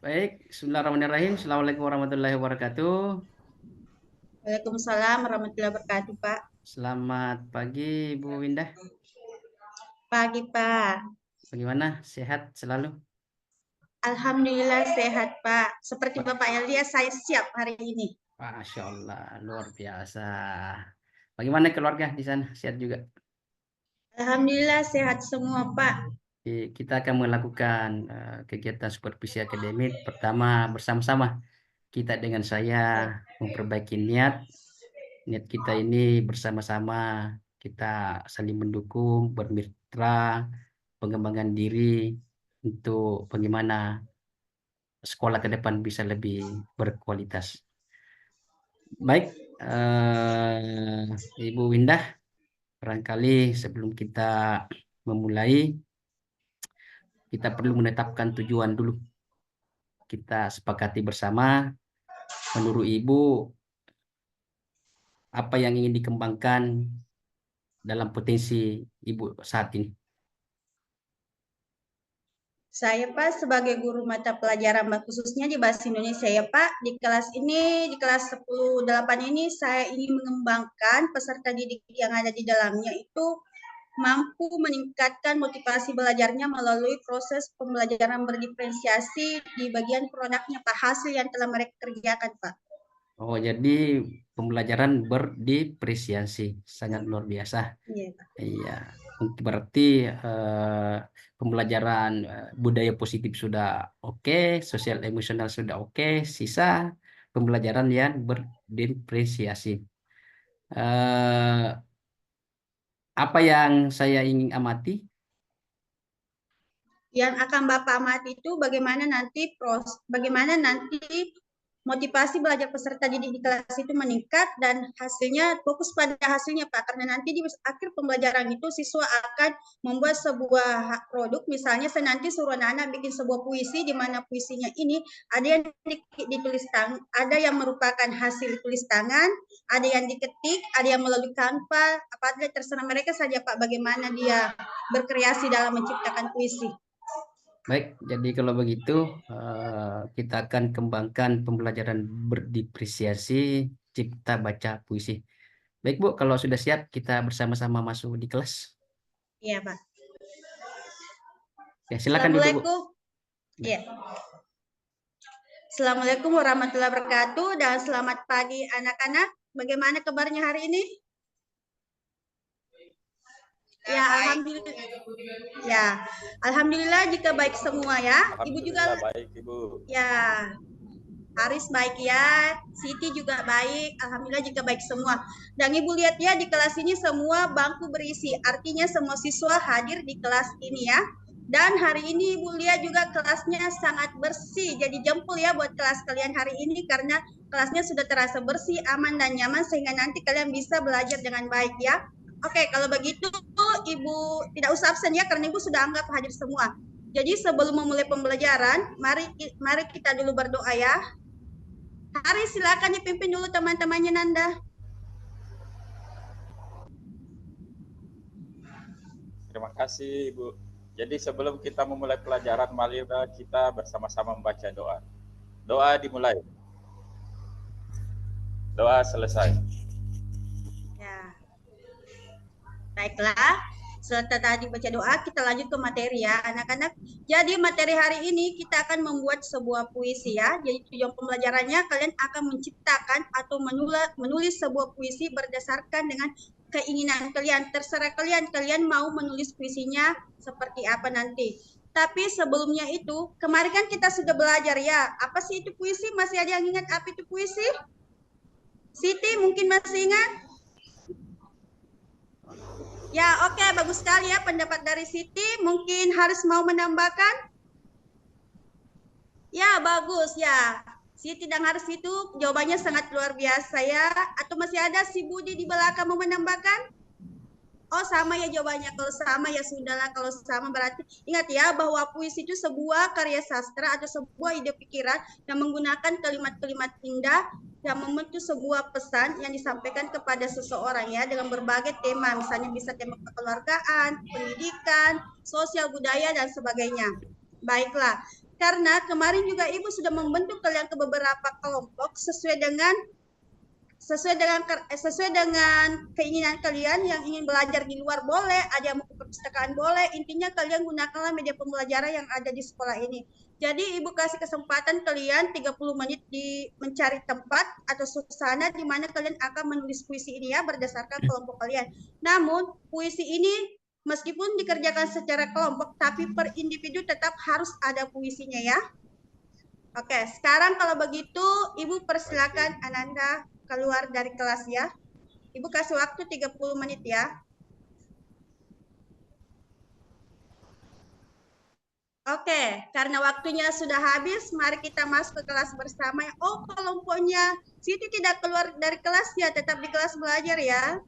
Baik, Bismillahirrahmanirrahim. Assalamualaikum warahmatullahi wabarakatuh. Waalaikumsalam warahmatullahi wabarakatuh, Pak. Selamat pagi, Bu Windah. Pagi, Pak. Bagaimana? Sehat selalu? Alhamdulillah sehat, Pak. Seperti Wah, Bapak yang lihat, saya siap hari ini. Masya Allah, luar biasa. Bagaimana keluarga di sana? Sehat juga? Alhamdulillah sehat semua, Pak. Kita akan melakukan kegiatan supervisi akademik pertama bersama-sama. Kita dengan saya Baik. memperbaiki niat kita ini bersama-sama. Kita saling mendukung, bermitra, pengembangan diri untuk bagaimana sekolah ke depan bisa lebih berkualitas. Baik, Ibu Windah, barangkali sebelum kita memulai, kita perlu menetapkan tujuan dulu. Kita sepakati bersama, menurut Ibu, apa yang ingin dikembangkan dalam potensi Ibu saat ini. Saya, Pak, sebagai guru mata pelajaran khususnya di Bahasa Indonesia ya, Pak. Di kelas ini, di kelas 10-8 ini, saya ingin mengembangkan peserta didik yang ada di dalamnya itu mampu meningkatkan motivasi belajarnya melalui proses pembelajaran berdiferensiasi di bagian produknya, Pak, hasil yang telah mereka kerjakan, Pak. Oh, jadi pembelajaran berdipresiasi, sangat luar biasa. Iya, Pak. Iya, berarti pembelajaran budaya positif sudah oke, sosial emosional sudah oke, sisa pembelajaran yang berdiferensiasi. Eh, apa yang saya ingin amati? Yang akan Bapak amati itu bagaimana nanti motivasi belajar peserta didik di kelas itu meningkat dan hasilnya fokus pada hasilnya, Pak, karena nanti di akhir pembelajaran itu siswa akan membuat sebuah produk. Misalnya saya nanti suruh anak-anak bikin sebuah puisi di mana puisinya ini ada yang ditulis tangan, ada yang merupakan hasil tulis tangan, ada yang diketik, ada yang melalui Canva, apa aja terserah mereka saja, Pak, bagaimana dia berkreasi dalam menciptakan puisi. Baik, jadi kalau begitu kita akan kembangkan pembelajaran berdipresiasi cipta baca puisi. Baik Bu, kalau sudah siap kita bersama-sama masuk di kelas. Iya, Pak. Ya, silakan duduk Bu. Assalamualaikum. Iya. Assalamualaikum warahmatullahi wabarakatuh dan selamat pagi anak-anak. Bagaimana kabarnya hari ini? Ya, alhamdulillah. Ya, alhamdulillah jika baik semua ya. Ibu juga Alhamdulillah baik Ibu. ya. Haris baik ya, Siti juga baik, alhamdulillah jika baik semua. Dan Ibu lihat ya di kelas ini semua bangku berisi, artinya semua siswa hadir di kelas ini ya. Dan hari ini Ibu lihat juga kelasnya sangat bersih, jadi jempol ya buat kelas kalian hari ini karena kelasnya sudah terasa bersih, aman dan nyaman sehingga nanti kalian bisa belajar dengan baik ya. Oke, kalau begitu Ibu tidak usah absen ya karena Ibu sudah anggap hadir semua. Jadi sebelum memulai pembelajaran, mari kita dulu berdoa ya. Hari silakan dipimpin dulu teman-temannya Nanda. Terima kasih Ibu. Jadi sebelum kita memulai pelajaran, marilah kita bersama-sama membaca doa. Doa dimulai. Doa selesai. Ya. Baiklah, setelah tadi baca doa, kita lanjut ke materi ya, anak-anak. Jadi materi hari ini kita akan membuat sebuah puisi ya. Jadi tujuan pembelajarannya kalian akan menciptakan atau menulis sebuah puisi berdasarkan dengan keinginan kalian. Terserah kalian mau menulis puisinya seperti apa nanti. Tapi sebelumnya itu, kemarin kan kita sudah belajar ya, apa sih itu puisi? Masih ada yang ingat apa itu puisi? Siti mungkin masih ingat? Ya, oke, bagus sekali ya pendapat dari Siti. Mungkin harus mau menambahkan? Ya, bagus ya. Siti dan Haris itu jawabannya sangat luar biasa ya. Atau masih ada si Budi di belakang mau menambahkan? Oh, sama ya jawabannya. Kalau sama ya sudahlah. Kalau sama berarti ingat ya bahwa puisi itu sebuah karya sastra atau sebuah ide pikiran yang menggunakan kalimat-kalimat indah yang membentuk sebuah pesan yang disampaikan kepada seseorang ya dengan berbagai tema. Misalnya bisa tema kekeluargaan, pendidikan, sosial budaya dan sebagainya. Baiklah. karena kemarin juga Ibu sudah membentuk kalian ke beberapa kelompok sesuai dengan keinginan kalian. Yang ingin belajar di luar boleh, ada yang mau ke perpustakaan boleh, intinya kalian gunakanlah media pembelajaran yang ada di sekolah ini. Jadi Ibu kasih kesempatan kalian 30 menit di mencari tempat atau suasana di mana kalian akan menulis puisi ini ya, berdasarkan kelompok kalian. Namun puisi ini meskipun dikerjakan secara kelompok, tapi per individu tetap harus ada puisinya ya. Oke, sekarang kalau begitu Ibu persilakan Ananda keluar dari kelas ya. Ibu kasih waktu 30 menit ya. Oke, karena waktunya sudah habis, mari kita masuk ke kelas bersama. Oh, kelompoknya Siti tidak keluar dari kelas ya, tetap di kelas belajar ya.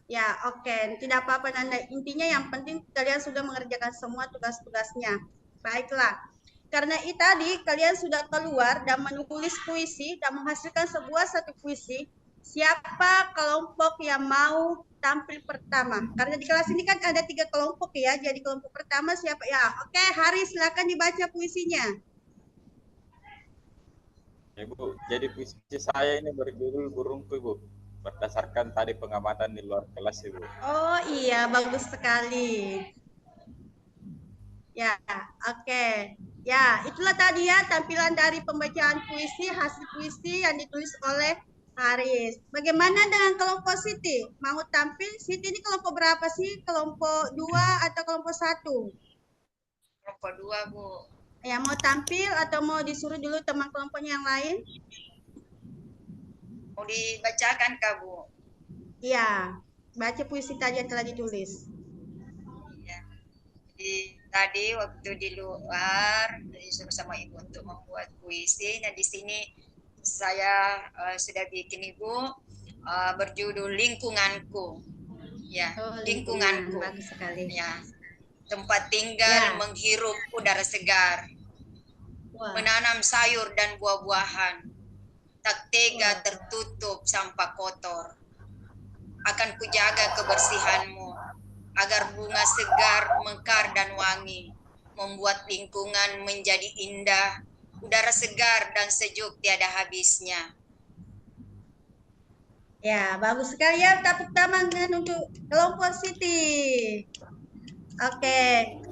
Ya, oke, tidak apa-apa Nanda. Intinya yang penting kalian sudah mengerjakan semua tugas-tugasnya. Baiklah. Karena itu tadi kalian sudah keluar dan menulis puisi dan menghasilkan satu puisi. Siapa kelompok yang mau tampil pertama? Karena di kelas ini kan ada 3 kelompok ya. Jadi kelompok pertama siapa ya? Oke, Hari silakan dibaca puisinya. Ibu, jadi puisi saya ini berjudul Burungku, Ibu. Berdasarkan tadi pengamatan di luar kelas, Ibu. Oh iya, bagus sekali. Ya, oke. Ya, itulah tadi ya tampilan dari pembacaan puisi, hasil puisi yang ditulis oleh Haris. Bagaimana dengan kelompok Siti? Mau tampil? Siti ini kelompok berapa sih? Kelompok 2 atau kelompok 1? Kelompok 2, Bu. Ya, mau tampil atau mau disuruh dulu teman kelompoknya yang lain? Mau dibacakan, Kak, Bu? Iya, baca puisi tadi yang telah ditulis. Ya. Jadi tadi waktu di luar disuruh sama Ibu untuk membuat puisi. Nah, di sini saya sudah bikin Ibu berjudul Lingkunganku. Ya, Oh, lingkunganku. Bagus sekali. Ya. Tempat tinggal, menghirup udara segar. Wah. Menanam sayur dan buah-buahan. Tak tega tertutup sampah kotor. Akan kujaga kebersihanmu, agar bunga segar, mekar dan wangi, membuat lingkungan menjadi indah, udara segar dan sejuk tiada habisnya. Ya, bagus sekali ya, tepuk tangan untuk kelompok Siti. Oke,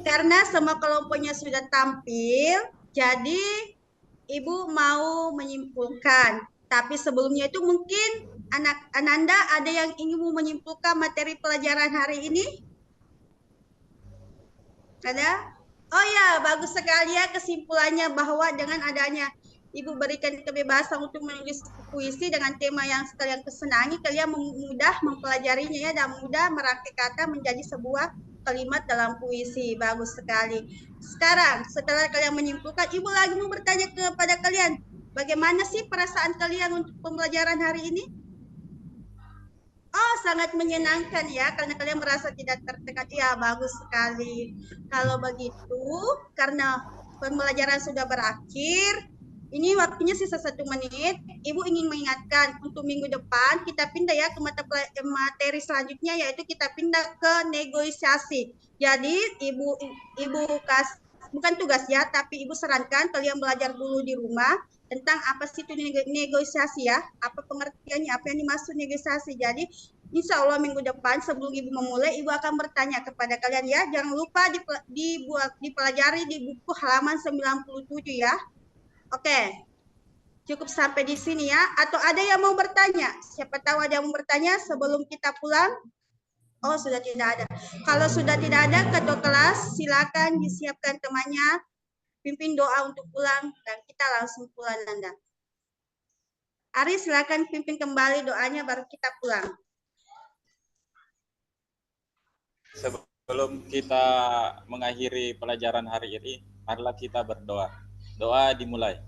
karena semua kelompoknya sudah tampil, jadi Ibu mau menyimpulkan. Tapi sebelumnya itu mungkin Ananda ada yang ingin menyimpulkan materi pelajaran hari ini? Ada? Oh ya, bagus sekali ya kesimpulannya bahwa dengan adanya Ibu berikan kebebasan untuk menulis puisi dengan tema yang kalian kesenangi, kalian mudah mempelajarinya ya dan mudah merangkai kata menjadi sebuah kalimat dalam puisi. Bagus sekali. Sekarang setelah kalian menyimpulkan, Ibu lagi mau bertanya kepada kalian, bagaimana sih perasaan kalian untuk pembelajaran hari ini? Oh, sangat menyenangkan ya, karena kalian merasa tidak tertekan. Ya, bagus sekali. Kalau begitu, karena pembelajaran sudah berakhir, ini waktunya sisa 1 menit. Ibu ingin mengingatkan untuk minggu depan kita pindah ya ke materi selanjutnya, yaitu kita pindah ke negosiasi. Jadi ibu bukan tugas ya, tapi ibu sarankan kalian belajar dulu di rumah tentang apa sih itu negosiasi ya, apa pengertiannya, apa yang dimaksud negosiasi. Jadi insya Allah minggu depan sebelum ibu memulai, ibu akan bertanya kepada kalian ya. Jangan lupa dipelajari di buku halaman 97 ya. Oke, cukup sampai di sini ya. Atau ada yang mau bertanya? Siapa tahu ada yang mau bertanya sebelum kita pulang? Oh, sudah tidak ada. Kalau sudah tidak ada, ketua kelas silakan disiapkan temannya, pimpin doa untuk pulang, dan kita langsung pulang Nanda. Ari silakan pimpin kembali doanya, baru kita pulang. Sebelum kita mengakhiri pelajaran hari ini, marilah kita berdoa. Doa dimulai.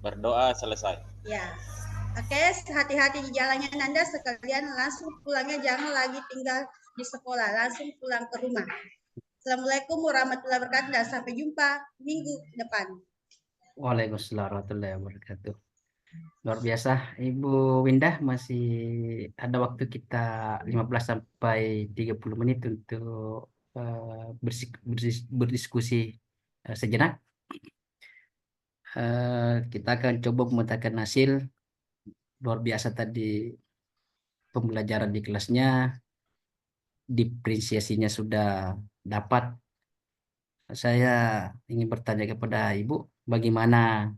Berdoa selesai. Ya. Oke, hati-hati di jalannya Nanda, sekalian langsung pulangnya, jangan lagi tinggal di sekolah, langsung pulang ke rumah. Assalamualaikum warahmatullahi wabarakatuh dan sampai jumpa minggu depan. Waalaikumsalam warahmatullahi wabarakatuh. Luar biasa, Ibu Windah, masih ada waktu kita 15 sampai 30 menit untuk berdiskusi sejenak. Kita akan coba memetakan hasil. Luar biasa tadi pembelajaran di kelasnya, depresiasinya sudah dapat. Saya ingin bertanya kepada Ibu, bagaimana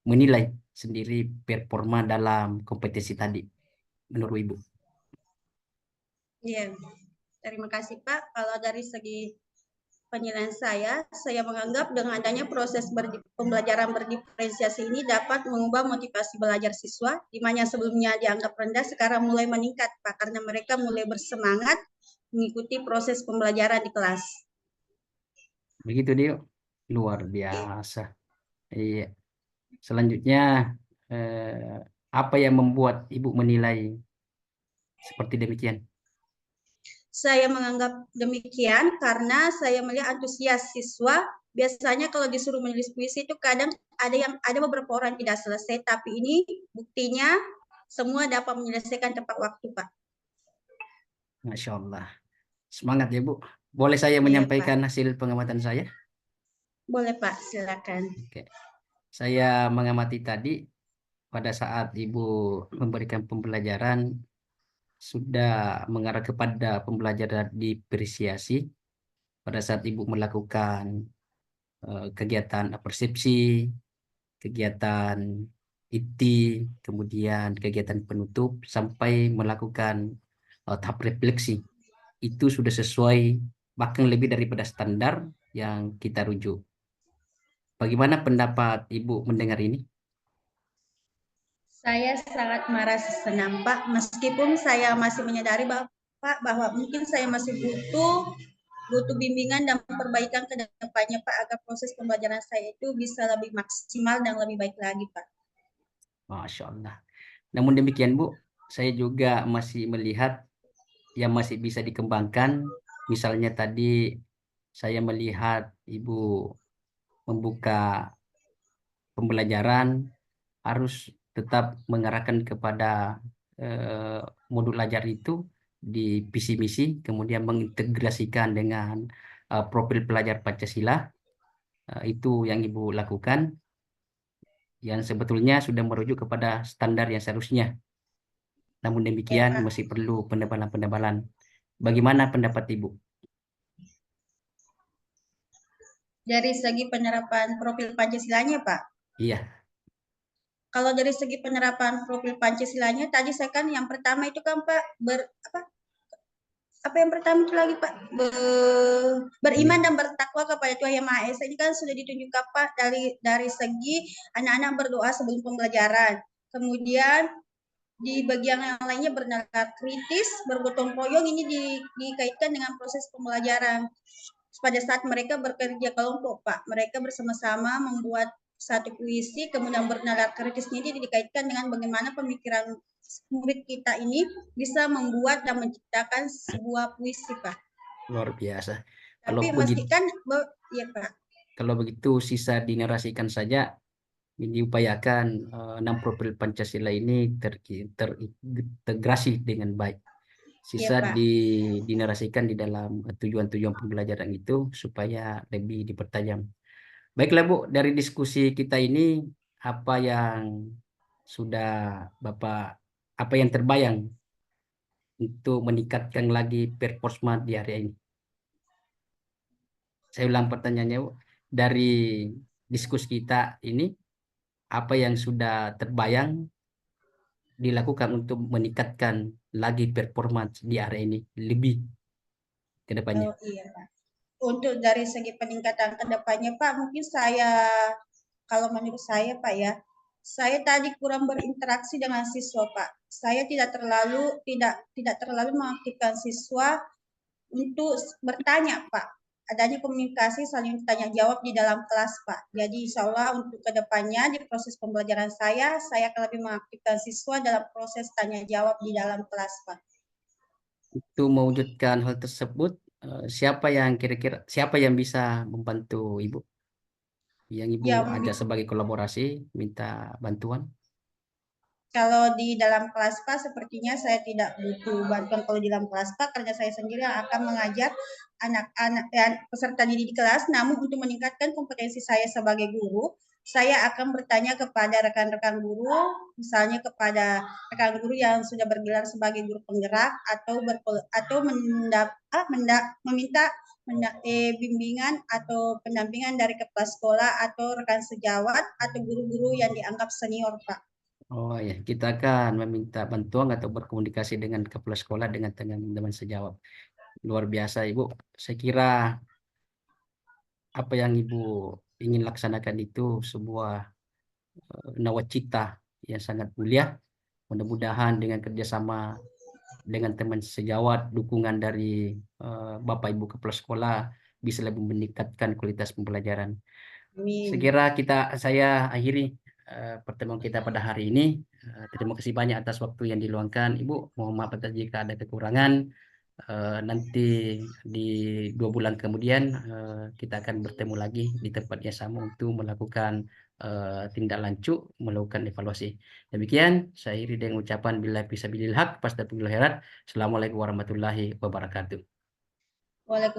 menilai sendiri performa dalam kompetisi tadi menurut Ibu? Iya, terima kasih Pak. Kalau dari segi penilaian saya menganggap dengan adanya proses pembelajaran berdiferensiasi ini dapat mengubah motivasi belajar siswa, di mana sebelumnya dianggap rendah, sekarang mulai meningkat, Pak, karena mereka mulai bersemangat mengikuti proses pembelajaran di kelas. Begitu dia, luar biasa. Iya. Selanjutnya, apa yang membuat Ibu menilai seperti demikian? Saya menganggap demikian karena saya melihat antusias siswa. Biasanya kalau disuruh menulis puisi itu kadang ada beberapa orang tidak selesai, tapi ini buktinya semua dapat menyelesaikan tepat waktu, Pak. Masya Allah. Semangat ya Bu. Boleh saya Iya, menyampaikan Pak. hasil pengamatan saya? Boleh Pak, silakan. Oke. Saya mengamati tadi pada saat Ibu memberikan pembelajaran sudah mengarah kepada pembelajaran depresiasi pada saat Ibu melakukan kegiatan persepsi, kegiatan inti, kemudian kegiatan penutup sampai melakukan tahap refleksi. Itu sudah sesuai, bahkan lebih daripada standar yang kita rujuk. Bagaimana pendapat Ibu mendengar ini? Saya sangat merasa senang, Pak. Meskipun saya masih menyadari bahwa mungkin saya masih butuh bimbingan dan perbaikan ke depannya, Pak, agar proses pembelajaran saya itu bisa lebih maksimal dan lebih baik lagi, Pak. Masya Allah. Namun demikian Bu, saya juga masih melihat yang masih bisa dikembangkan. Misalnya tadi saya melihat Ibu membuka pembelajaran harus tetap mengarahkan kepada modul ajar itu di visi misi, kemudian mengintegrasikan dengan profil pelajar Pancasila. Itu yang Ibu lakukan, yang sebetulnya sudah merujuk kepada standar yang seharusnya. Namun demikian Ya, Pak. masih perlu pendebalan-pendebalan. Bagaimana pendapat Ibu? Dari segi penerapan profil Pancasilanya, Pak. Iya. Kalau dari segi penerapan profil Pancasilanya, tadi saya kan yang pertama itu kan Pak apa yang pertama itu lagi Pak? Beriman dan bertakwa kepada Tuhan Yang Maha Esa. Ini kan sudah ditunjukkan Pak dari segi anak-anak berdoa sebelum pembelajaran. Kemudian di bagian yang lainnya bernalar kritis, bergotong royong, ini dikaitkan dengan proses pembelajaran. Pada saat mereka bekerja kelompok, Pak, mereka bersama-sama membuat satu puisi, kemudian bernalar kritisnya ini dikaitkan dengan bagaimana pemikiran murid kita ini bisa membuat dan menciptakan sebuah puisi, Pak. Luar biasa. Tapi memastikan, ya Pak. Kalau begitu sisa dinarasikan saja, diupayakan 6 profil Pancasila ini terintegrasi dengan baik. Sisa Ya, Pak. dinarasikan di dalam tujuan-tujuan pembelajaran itu supaya lebih dipertajam. Baiklah Bu, dari diskusi kita ini apa yang sudah Bapak, apa yang terbayang untuk meningkatkan lagi performa di area ini? Saya ulang pertanyaannya Bu, dari diskusi kita ini apa yang sudah terbayang dilakukan untuk meningkatkan lagi performa di area ini lebih ke depannya? Oh, iya, Pak. Untuk dari segi peningkatan ke depannya, Pak, mungkin kalau menurut saya, Pak ya, saya tadi kurang berinteraksi dengan siswa, Pak. Saya tidak terlalu mengaktifkan siswa untuk bertanya, Pak. Adanya komunikasi saling tanya jawab di dalam kelas, Pak. Jadi insya Allah untuk kedepannya di proses pembelajaran saya akan lebih mengaktifkan siswa dalam proses tanya jawab di dalam kelas, Pak. Untuk mewujudkan hal tersebut, siapa yang bisa membantu Ibu? Yang Ibu ajak sebagai kolaborasi, minta bantuan? Kalau di dalam kelas PA sepertinya saya tidak butuh bantuan kalau di dalam kelas PA karena saya sendiri yang akan mengajar anak-anak dan peserta didik di kelas. Namun untuk meningkatkan kompetensi saya sebagai guru, saya akan bertanya kepada rekan-rekan guru, misalnya kepada rekan guru yang sudah bergelar sebagai guru penggerak atau meminta bimbingan atau pendampingan dari kepala sekolah atau rekan sejawat atau guru-guru yang dianggap senior, Pak. Oh ya, kita akan meminta bantuan atau berkomunikasi dengan kepala sekolah dengan teman-teman sejawat. Luar biasa Ibu. Saya kira apa yang Ibu ingin laksanakan itu sebuah nawacita yang sangat mulia. Mudah-mudahan dengan kerjasama dengan teman sejawat, dukungan dari Bapak Ibu kepala sekolah bisa lebih meningkatkan kualitas pembelajaran. Sekira saya akhiri pertemuan kita pada hari ini. Terima kasih banyak atas waktu yang diluangkan Ibu. Mohon maaf jika ada kekurangan. Nanti di 2 bulan kemudian kita akan bertemu lagi di tempat yang sama untuk melakukan tindak lanjut, melakukan evaluasi. Demikian saya akhiri dengan ucapan billahi fisabilil haq, Assalamualaikum warahmatullahi wabarakatuh. Waalaikumsalam.